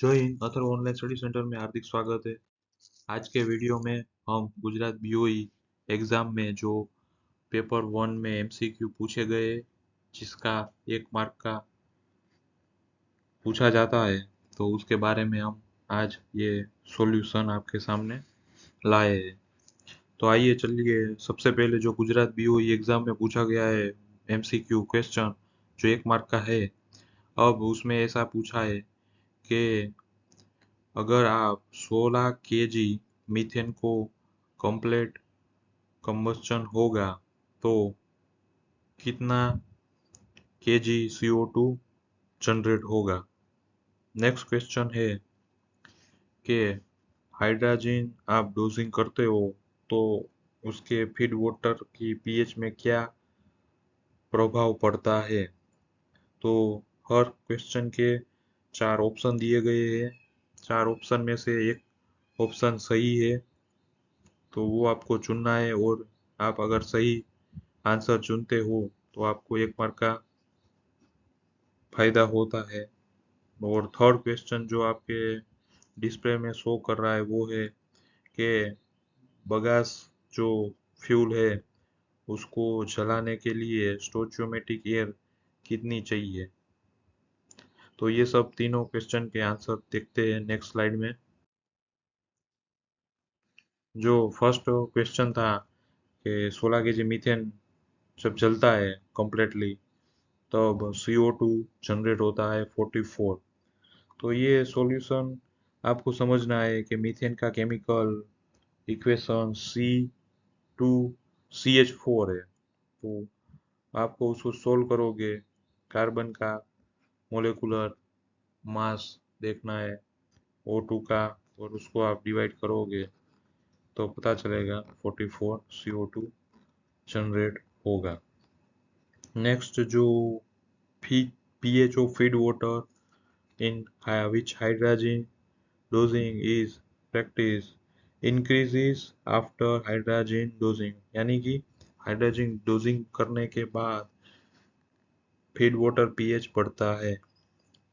जय Hind. Atharva online study centre में हार्दिक स्वागत है। आज के वीडियो में हम गुजरात बीओई एग्जाम में जो पेपर 1 में एमसीक्यू पूछे गए, जिसका 1 मार्क का पूछा जाता है, तो उसके बारे में हम आज ये सॉल्यूशन आपके सामने लाए हैं। तो आइए चलिए, सबसे पहले जो गुजरात बीओई एग्जाम में पूछा गया है एमसीक्यू क्वेश्चन, जो 1 मार्क का है। अब उसमें ऐसा पूछा है कि अगर आप 16 केजी मीथेन को कंप्लीट कंबस्चन होगा तो कितना केजी CO2 जनरेट होगा। नेक्स्ट क्वेश्चन है कि हाइड्रोजन आप डोजिंग करते हो तो उसके फीड वाटर की पीएच में क्या प्रभाव पड़ता है। तो हर क्वेश्चन के 4 ऑप्शन दिए गए हैं। 4 ऑप्शन में से एक ऑप्शन सही है, तो वो आपको चुनना है, और आप अगर सही आंसर चुनते हो तो आपको 1 मार्क का फायदा होता है। और थर्ड क्वेश्चन जो आपके डिस्प्ले में शो कर रहा है वो है कि बगास जो फ्यूल है उसको जलाने के लिए स्टोइचियोमेट्रिक एयर कितनी चाहिए। तो ये सब तीनों क्वेश्चन के आंसर देखते हैं नेक्स्ट स्लाइड में। जो फर्स्ट क्वेश्चन था कि 16 केजी मीथेन जब जलता है कंप्लीटली तब CO2 जनरेट होता है 44। तो ये सॉल्यूशन आपको समझना है कि मीथेन का केमिकल इक्वेशन C2CH4 है। तो आपको उसको सोल्व करोगे, कार्बन का मोलेकुलर मास देखना है O2 का, और उसको आप डिवाइड करोगे तो पता चलेगा 44 CO2 जनरेट होगा। नेक्स्ट जो pH of feed water in which hydrogen dosing is practiced increases after hydrogen dosing, यानी कि हाइड्रोजन डोजिंग करने के बाद फीड वाटर पीएच बढ़ता है।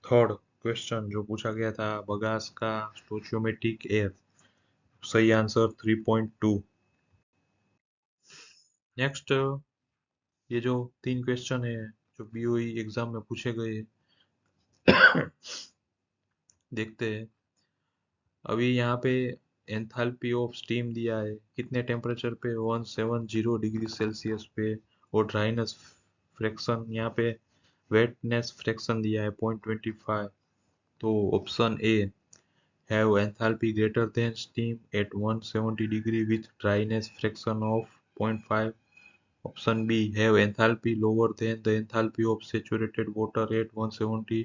थर्ड क्वेश्चन जो पूछा गया था बगास का स्टोइचियोमेट्रिक एयर, सही आंसर 3.2। नेक्स्ट ये जो 3 क्वेश्चन है जो बीओई एग्जाम में पूछे गए, देखते हैं। अभी यहाँ पे एंथैल्पी ऑफ स्टीम दिया है कितने टेम्परेचर पे, 170 डिग्री सेल्सियस पे, और ड्राइनेस फ्रैक्शन यहाँ पे वेटनेस फ्रैक्शन दिया है 0.25। तो option A have enthalpy greater than steam at 170 degree with dryness fraction of 0.5। Option B have enthalpy lower than the enthalpy of saturated water at 170।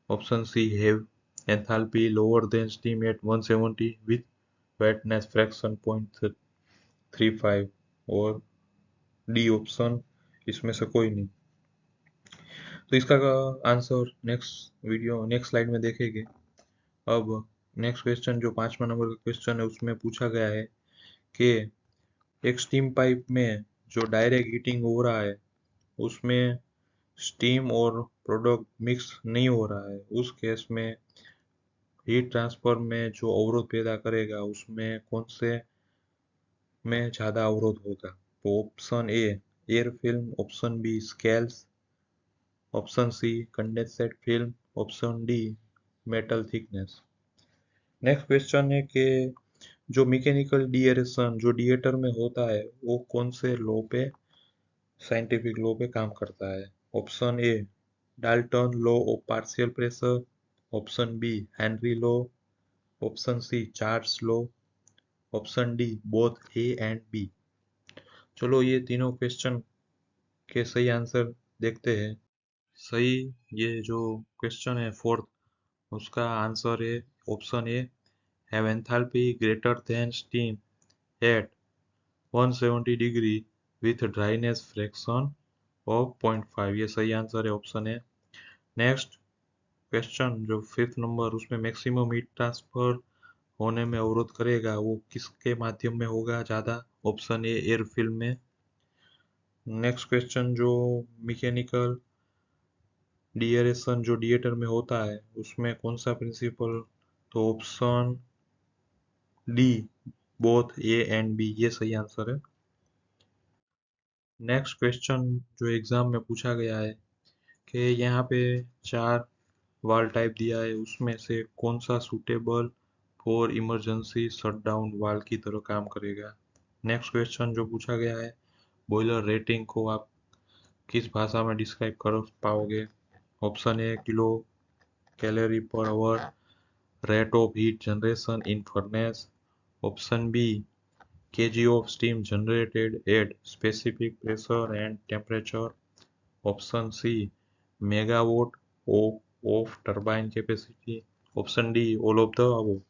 Option C have enthalpy lower than steam at 170 with wetness fraction 0.35, और D option इसमें से कोई नहीं। तो इसका answer next slide में देखेंगे। अब नेक्स्ट क्वेश्चन जो 5वां नंबर का क्वेश्चन है उसमें पूछा गया है कि एक स्टीम पाइप में जो डायरेक्ट हीटिंग हो रहा है उसमें स्टीम और प्रोडक्ट मिक्स नहीं हो रहा है, उस केस में हीट ट्रांसफर में जो अवरोध पैदा करेगा उसमें कौन से में ज्यादा अवरोध होगा। तो option A air film, option B scales, option C condensate film, option D metal thickness. Next question है कि जो मैकेनिकल डीएरेशन जो डिएटर में होता है वो कौन से लॉ पे, साइंटिफिक लॉ पे काम करता है। Option A Dalton law of partial pressure, option B Henry law, option C Charles law, option D both A and B. चलो ये तीनों क्वेश्चन के सही आंसर देखते हैं। सही ये जो क्वेश्चन है फोर्थ, उसका आंसर है option A have enthalpy greater than steam at 170 degree with dryness fraction of 0.5। ये सही आंसर है, ऑप्शन है। नेक्स्ट क्वेश्चन जो 5th नंबर, उसमें मैक्सिमम हीट ट्रांसफर होने में अवरोध करेगा वो किसके माध्यम में होगा ज्यादा। ऑप्शन ए एयर फिल्म में। नेक्स्ट क्वेश्चन जो मैकेनिकल डिएरेशन जो डिएटर में होता है उसमें कौन सा प्रिंसिपल, तो option D, both A and B, ये सही आंसर है। नेक्स्ट क्वेश्चन जो एग्जाम में पूछा गया है कि यहाँ पे 4 वाल टाइप दिया है, उसमें से कौन सा सुटेबल फॉर इमरजेंसी शटडाउन वाल की तरह काम करेगा। नेक्स्ट क्वेश्चन जो पूछा गया है, बॉयलर रेटिंग को आप किस भाषा में डिस्क्राइब कर पाओगे। Option A kilo calorie per hour, rate of heat generation in furnace, option B kg of steam generated at specific pressure and temperature, option C megawatt of turbine capacity, option D all of the above.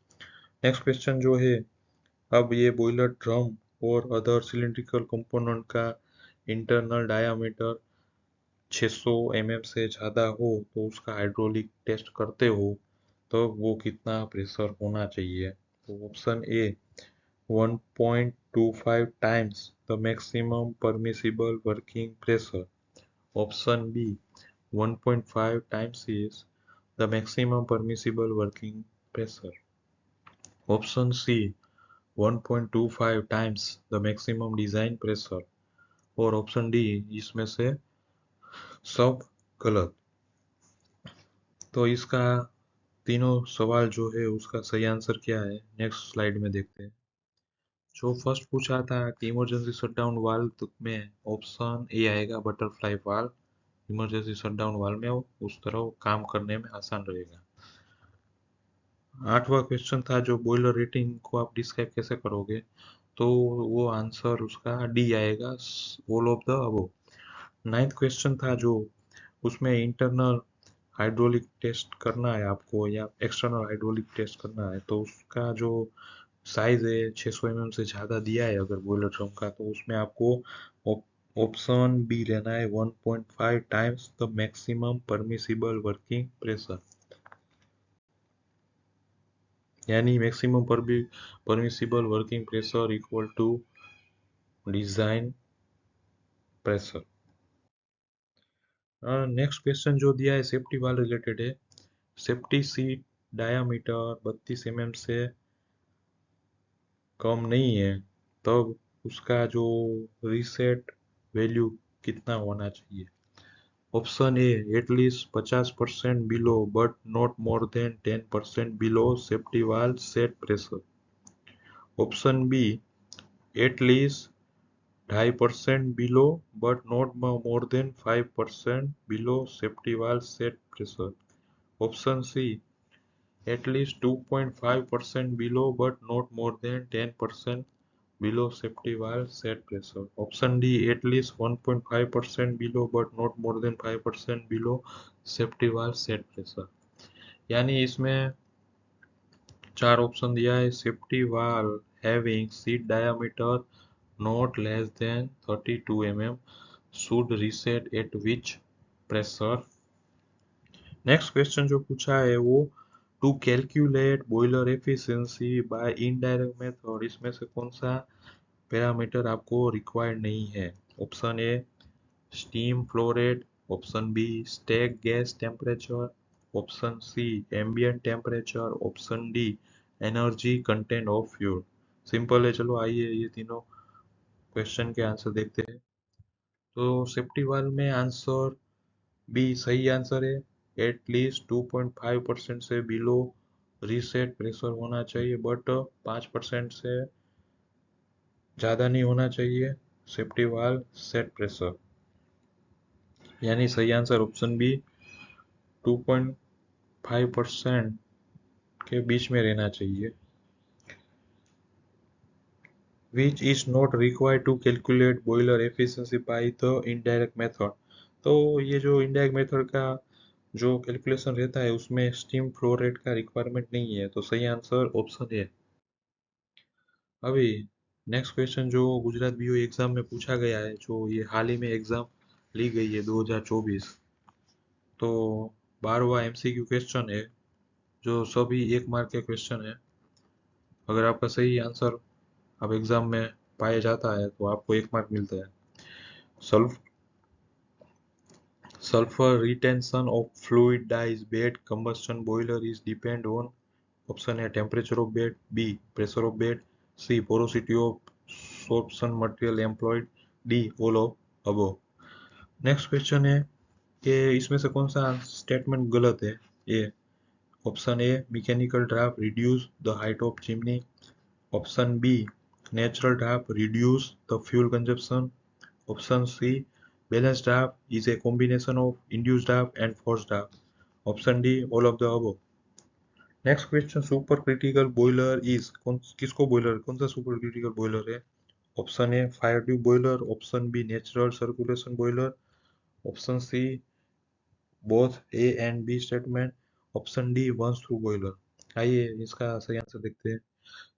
Next question जो है, अब ये boiler drum और other cylindrical component का internal diameter 600 mm से ज़्यादा हो तो उसका हाइड्रोलिक टेस्ट करते हो तो वो कितना प्रेशर होना चाहिए। तो option A 1.25 times the maximum permissible working pressure, option B 1.5 times is the maximum permissible working pressure, option C 1.25 times the maximum design pressure, और ऑप्शन डी इसमें से सब गलत। तो इसका तीनों सवाल जो है उसका सही आंसर क्या है, नेक्स्ट स्लाइड में देखते हैं। जो फर्स्ट पूछा था कि इमरजेंसी शटडाउन वाल्व में ऑप्शन ए आएगा, butterfly valve. Emergency shutdown valve में उस तरह काम करने में आसान रहेगा। 8वां क्वेश्चन था जो बॉयलर रेटिंग को आप डिस्क्राइब कैसे करोगे, तो वो आंसर उसका डी आएगा, all of the above. 9th question था जो उसमें इंटरनल हाइड्रोलिक टेस्ट करना है आपको या एक्सटर्नल हाइड्रोलिक टेस्ट करना है, तो उसका जो साइज है 600 mm से ज़्यादा दिया है अगर बॉयलर ड्रम का, तो उसमें आपको ऑप्शन बी लेना है 1.5 times the maximum permissible working pressure, यानी maximum permissible working pressure equal to design pressure. Next question जो दिया है सेफ्टी वाल रिलेटेड है। सेफ्टी सीट डायामीटर 32 mm से कम नहीं है तब उसका जो रीसेट वैल्यू कितना होना चाहिए। Option A at least 50% below but not more than 10% below safety valve set pressure, option B at least 2.5% below but not more than 5% below safety valve set pressure, option C at least 2.5% below but not more than 10% below safety valve set pressure, option D at least 1.5% below but not more than 5% below safety valve set pressure। यानी इसमें 4 option दिया है। Safety valve having seat diameter not less than 32 mm should reset at which pressure। Next question जो पूछा है वो to calculate boiler efficiency by indirect method, इसमें से कौन सा पैरामीटर आपको रिक्वायर्ड नहीं है। Option A steam flow rate, option B stack gas temperature, option C ambient temperature, option D energy content of fuel. Simple है, चलो आइए ये तीनों क्वेश्चन के आंसर देखते हैं। तो सेफ्टी वाल्व में आंसर बी सही आंसर है। एटलीस्ट 2.5% से बिलो रीसेट प्रेशर होना चाहिए बट 5% से ज़्यादा नहीं होना चाहिए सेफ्टी वाल्व सेट प्रेशर, यानी सही आंसर ऑप्शन बी 2.5% के बीच में रहना चाहिए। Which is not required to calculate boiler efficiency by the indirect method, तो ये जो इनडायरेक्ट मेथड का जो कैलकुलेशन रहता है उसमें स्टीम फ्लो रेट का रिक्वायरमेंट नहीं है, तो सही आंसर ऑप्शन है। अभी नेक्स्ट क्वेश्चन जो गुजरात बीओ एग्जाम में पूछा गया है, जो ये हाल ही में एग्जाम ली गई है 2024, तो 12वां एमसीक्यू क्वेश्चन है जो सभी 1 मार्क के क्वेश्चन है। अगर आपका सही आंसर अब एग्जाम में पाया जाता है तो आपको 1 मार्क मिलता है। Sulfur retention of fluid dyes bed combustion boiler is depend on option A temperature of bed, B pressure of bed, C porosity of sorption material employed, D all of above। Next question है कि इसमें से कौन सा statement गलत है। A option A mechanical draft reduce the height of chimney, option B natural draft reduce the fuel consumption, option C balance draft is a combination of induce draft and force draft, option D all of the above. Next question super critical boiler is किसको boiler कौन सा super critical boiler है। Option A fire tube boiler, option B natural circulation boiler, option C both A and B statement, option D once through boiler. आइए इसका सही answer देखते हैं।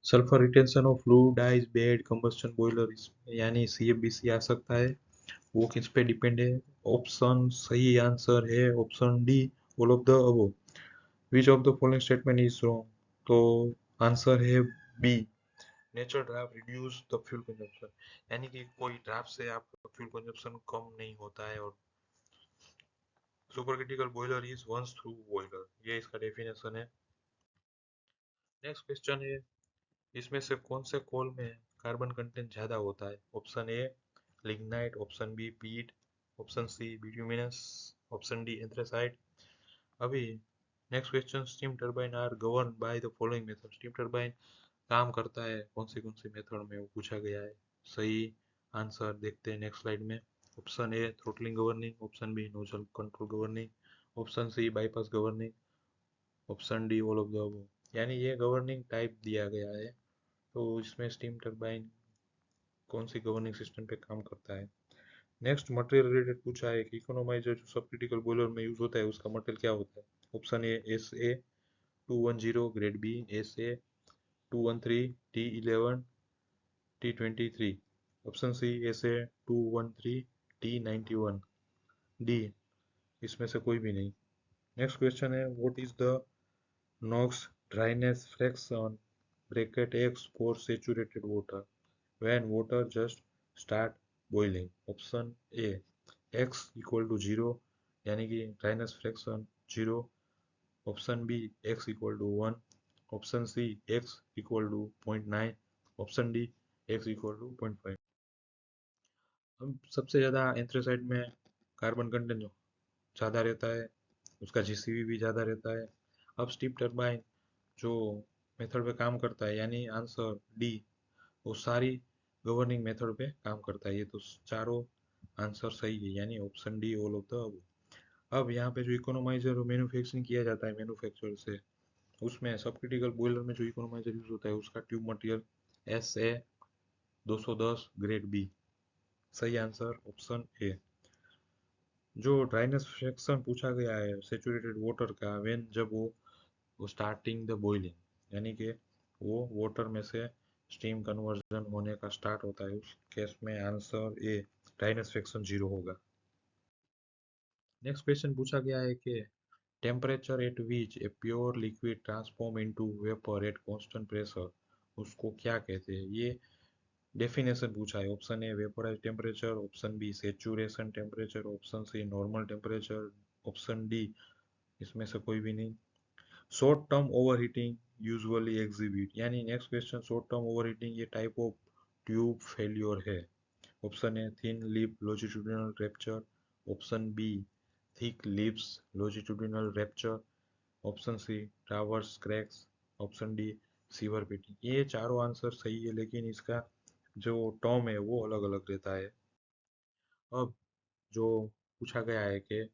Sulphur retention of fluidized bed combustion boiler यानी CFBC आ सकता है, वो किस पे डिपेंड है। ऑप्शन सही आंसर है option D all of the above. Which of the following statement is wrong, तो आंसर है B natural draft reduce the fuel consumption, यानी कि कोई ड्राफ्ट से आपका फ्यूल कंजप्शन कम नहीं होता है और super critical boiler is once through boiler, ये इसका डेफिनेशन है। नेक्स्ट क्वेश्चन है इसमें से कौन से कोल में कार्बन कंटेंट ज्यादा होता है। Option A lignite, option B peat, option C bituminous, option D anthracite. अभी next question steam turbine are govern by the following method, steam turbine काम करता है कौन सी मेथड में वो पूछा गया है। सही आंसर देखते हैं नेक्स्ट स्लाइड में। Option A throttling governing, option B nozzle control governing, option C bypass governing, option D all of the above. यानी ये गवर्निंग टाइप दिया गया है, तो इसमें स्टीम टरबाइन कौन सी गवर्निंग सिस्टम पे काम करता है। नेक्स्ट मटेरियल रिलेटेड पूछा है कि इकोनोमाइजर जो सब क्रिटिकल बॉयलर में यूज होता है उसका मटेरियल क्या होता है। Option A S A 210 grade B, S A 213 T11 T23, option C S A 213 T91, D इसमें से कोई भी नहीं। नेक्स्ट क्वेश्चन है what is the knocks dryness fraction bracket x for saturated water when water just start boiling। Option A x equal to 0 यानी कि dryness fraction 0, option B x equal to 1, option C x equal to 0.9, option D x equal to 0.5। अब सबसे ज़्यादा एंथ्रेसाइड में carbon content ज़्यादा रहता है, उसका जीसीवी भी ज़्यादा रहता है। अब स्टीम टरबाइन जो मेथड पे काम करता है यानी आंसर डी वो सारी गवर्निंग मेथड पे काम करता है। ये तो चारों आंसर सही है यानी option D all of the above. अब यहाँ पे जो इकोनोमाइजर मैन्युफैक्चरिंग किया जाता है मैन्युफैक्चरर से, उसमें सब क्रिटिकल बॉयलर में जो इकोनोमाइजर यूज होता है उसका tube material S A 210 grade B. सही आंसर ऑप्शन ए। जो ड्राइनेस फ्रैक्शन पूछा गया है सेचुरेटेड वाटर का व्हेन जब वो स्टार्टिंग द बॉइलिंग यानी कि वो वाटर में से स्टीम कन्वर्जन होने का स्टार्ट होता है, उस केस में आंसर ए ड्राइनेस फ्रैक्शन 0 होगा। नेक्स्ट क्वेश्चन पूछा गया है कि temperature at which a pure liquid transform into vapour at constant pressure उसको क्या कहते हैं। ये डेफिनेशन पूछा है। Option A vaporize temperature, option B saturation temperature, option C normal temperature, option D इसमें से कोई भी नहीं। Short term overheating usually exhibit यानी next question short term overheating ये टाइप ऑफ ट्यूब फेल्योर है। Option A thin lip longitudinal rupture, option B thick lips longitudinal rupture, option C traverse cracks, option D severe pitting. ये चारों answer सही है लेकिन इसका जो टर्म है वो अलग अलग रहता है। अब जो पूछा गया है कि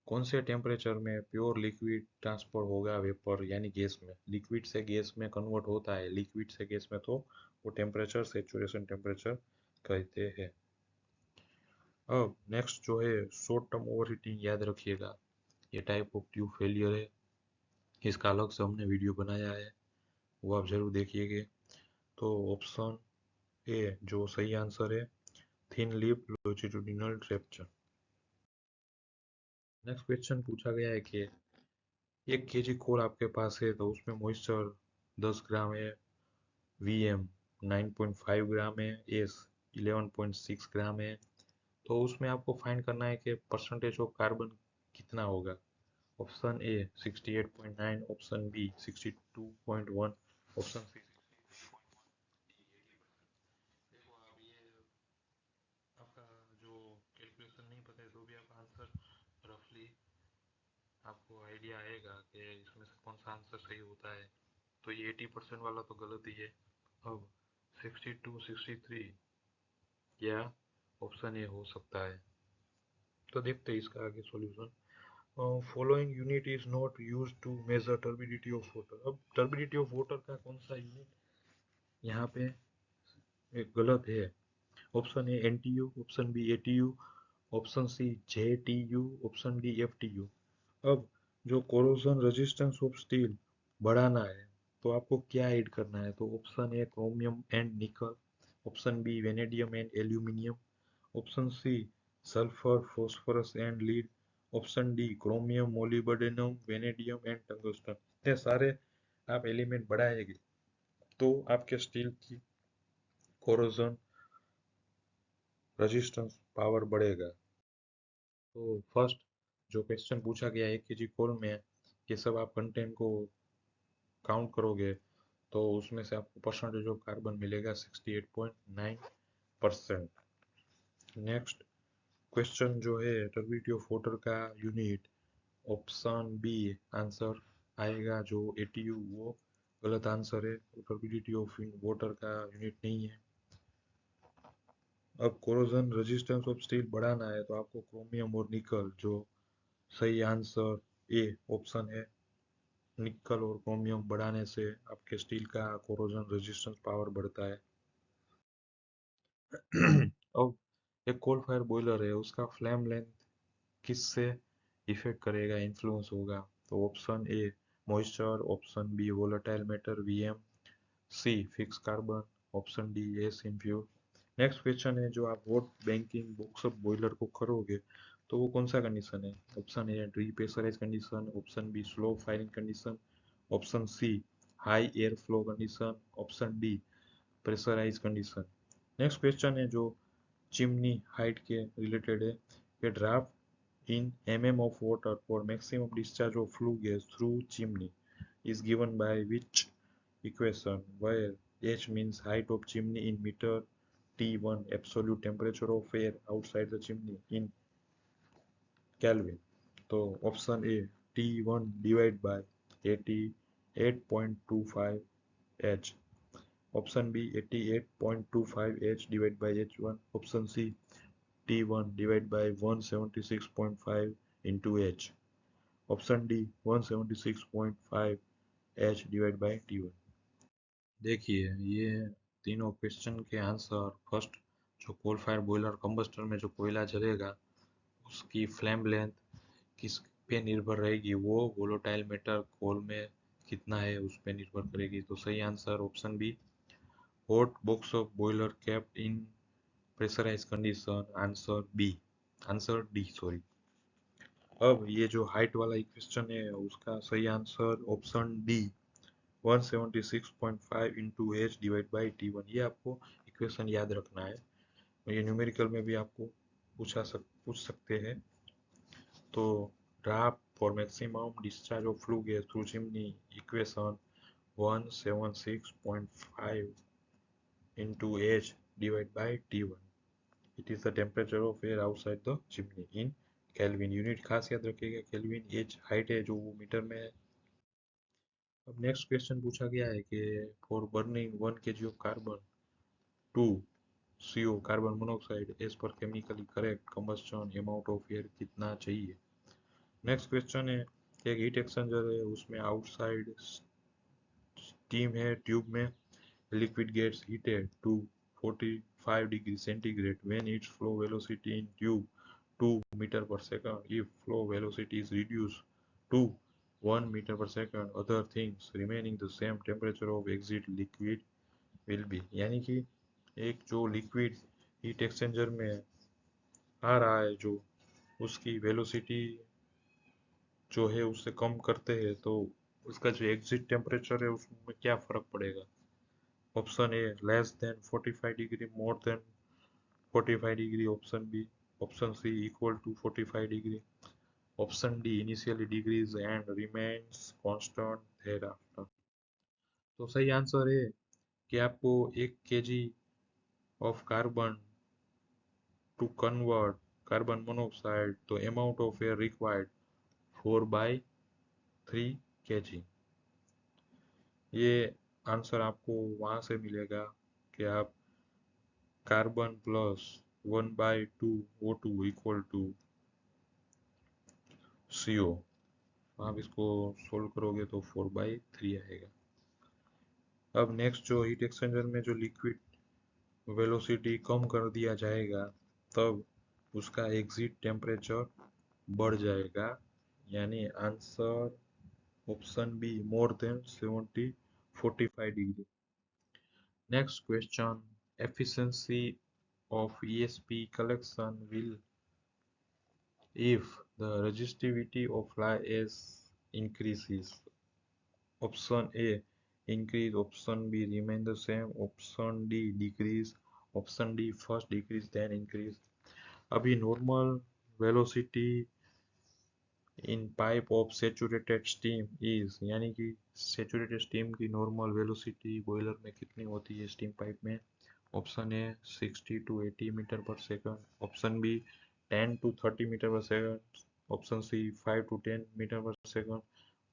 कौन से टेम्परेचर में प्योर लिक्विड ट्रांसफर होगा वेपर यानी गैस में, लिक्विड से गैस में कन्वर्ट होता है लिक्विड से गैस में, तो वो टेम्परेचर सेचुरेशन टेम्परेचर कहते हैं। अब नेक्स्ट जो है शॉर्ट टर्म ओवरहीटिंग याद रखिएगा, ये टाइप ऑफ ट्यूब फेलियर है, इसका अलग से हमने वीडियो बनाया है, वो आप जरूर देखिएगा। तो ऑप्शन ए जो सही आंसर है thin lip longitudinal rapture. Next question पूछा गया है कि 1 kg कोल आपके पास है तो उसमें मॉइस्चर 10 ग्राम है, वीएम 9.5 ग्राम है, एस 11.6 ग्राम है, तो उसमें आपको फाइंड करना है कि परसेंटेज ऑफ कार्बन कितना होगा। Option A 68.9, option B 62.1, option C 60.1। देखो आप ये आपका जो कैलकुलेशन नहीं पता है तो भी आप आंसर रफली आपको आइडिया आएगा कि इसमें से कौन सा आंसर सही होता है। तो ये 80% वाला तो गलत ही है। अब 62, 63 या ऑप्शन ए हो सकता है। तो देखते हैं इसका आगे solution. Following unit is not use to measure turbidity of water. अब टर्बिडिटी ऑफ वाटर का कौन सा यूनिट यहाँ पे एक गलत है। Option A NTU, option B ATU, option C JTU, option D FTU. अब जो कोरोजन रेजिस्टेंस ऑफ स्टील बढ़ाना है तो आपको क्या ऐड करना है। तो option A chromium and nickel, option B vanadium and aluminium, option C sulphur phosphorus and lead, option D chromium molybdenum vanadium and tungsten. इतने सारे आप एलिमेंट बढ़ाएंगे तो आपके स्टील की कोरोजन रेजिस्टेंस पावर बढ़ेगा। तो फर्स्ट जो क्वेश्चन पूछा गया 1 kg कोल में ये सब आप कंटेंट को काउंट करोगे तो उसमें से आपको परसेंटेज ऑफ कार्बन मिलेगा 68.9%। नेक्स्ट क्वेश्चन जो है टर्बिडिटी ऑफ वाटर का यूनिट, ऑप्शन बी आंसर आएगा जो एटीयू, वो गलत आंसर है। टर्बिडिटी ऑफ वाटर का यूनिट नहीं है। अब कोरोजन रेजिस्टेंस ऑफ स्टील बढ़ाना है तो आपको क्रोमियम और निकल, जो सही आंसर ए ऑप्शन है, निकल और क्रोमियम बढ़ाने से आपके स्टील का कोरोजन रेजिस्टेंस पावर बढ़ता है। अब एक कोल फायर बॉयलर है उसका फ्लेम लेंथ किससे इफेक्ट करेगा, इन्फ्लुएंस होगा। तो option A moisture, option B volatile matter VM, C fix carbon, option D S in fuel. Next question है जो आप वोट बैंकिंग बॉक्सअप बॉयलर को करोगे तो वो कौन सा कंडीशन है। Option A re pressurise condition, option B slow firing condition, option C high air flow condition, option D pressurise condition. Next question है जो चिमनी हाइट के रिलेटेड है कि draft in mm of water for maximum discharge of flue gas through chimney is given by which equation, where h means height of chimney in meter, T1 absolute temperature of air outside the chimney in Kelvin. तो option A T1 divide by 88.25 H, option B 88.25 H divide by H1, option C T1 divide by 176.5 into H, option D 176.5 H divide by T1। देखिए ये तीनों question के answer first, जो कोल fire boiler combustor में जो कोयला जलेगा उसकी फ्लेम लेंथ किस पे निर्भर रहेगी, वो वोलेटाइल मैटर कोल में कितना है उस पे निर्भर करेगी। तो सही answer option B hot box of boiler kept in pressurise condition, answer B, answer D sorry. अब ये जो हाइट वाला क्वेश्चन है उसका सही answer option D 176.5 into H divide by T1। ये आपको इक्वेशन याद रखना है, ये न्यूमेरिकल में भी आपको पूछ सकते हैं। तो draft for maximum discharge of flue gas through chimney equation 176.5 into H divided by T1. It is the temperature of air outside the chimney in Kelvin। Unit खास याद रखिएगा केल्विन, H हाइट है जो वो मीटर में है। अब next question पूछा गया है कि for burning 1 kg of carbon to CO carbon monoxide as per chemically correct combustion amount of air कितना चाहिए। नेक्स्ट क्वेश्चन है एक हीट एक्सचेंजर है उसमें आउटसाइड स्टीम है ट्यूब में, liquid gets heated to 45 degrees centigrade when its flow velocity in tube 2 meter per second. If flow velocity is reduced to 1 meter per second, other things remaining the same, temperature of exit liquid will be। यानी कि एक जो liquid heat exchanger में आ रहा है जो उसकी velocity जो है उससे कम करते हैं तो उसका जो एग्जिट टेम्परेचर है उसमें क्या फर्क पड़ेगा। Option A less than 45 degree, more than 45 degree, option B option C equal to 45 degree, option D initially decrease and remains constant thereafter। तो सही आंसर है कि आपको 1 kg of carbon to convert carbon monoxide, तो amount of air required 4/3 kg। ये answer आपको वहां से मिलेगा कि आप carbon plus 1/2 O2 equal to CO, आप इसको सोल्व करोगे तो 4/3 आएगा। अब नेक्स्ट जो हीट एक्सचेंजर में जो लिक्विड वेलोसिटी कम कर दिया जाएगा तब उसका एग्जिट टेम्परेचर बढ़ जाएगा, यानी answer option be more than 45 degree. Next question, efficiency of ESP collection will if the resistivity of fly ash increases। Option A increase, option B remain the same, option D decrease, option D first decrease then increase। अभी normal velocity in pipe of saturated steam इज, यानी कि saturated steam की normal velocity boiler में कितनी होती है steam pipe में। Option A 60 to 80 metre per second, option B 10 to 30 metre per second, option C 5 to 10 metre per second,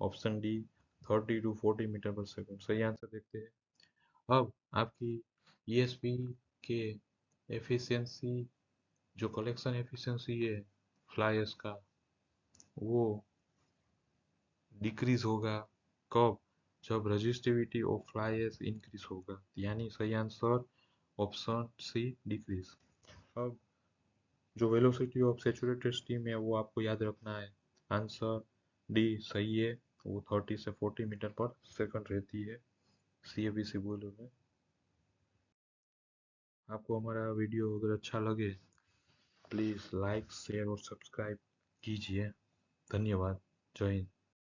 option D 30 to 40 meter per second. सही answer देखते हैं। अब आपकी ईएसपी के एफिशिएंसी, जो कलेक्शन एफिशिएंसी है fly ash का, वो डिक्रीज होगा कब, जब resistivity of fly ash increase होगा, यानी सही आंसर ऑप्शन सी डिक्रीज। अब जो वेलोसिटी ऑफ सेचुरेटेड स्टीम है वो आपको याद रखना है, आंसर डी सही है, वो 30 से 40 मीटर पर सेकंड रहती है सीएबीसी बॉयलर में। आपको हमारा वीडियो अगर अच्छा लगे प्लीज़ लाइक शेयर और सब्सक्राइब कीजिए। धन्यवाद। जय हिंद।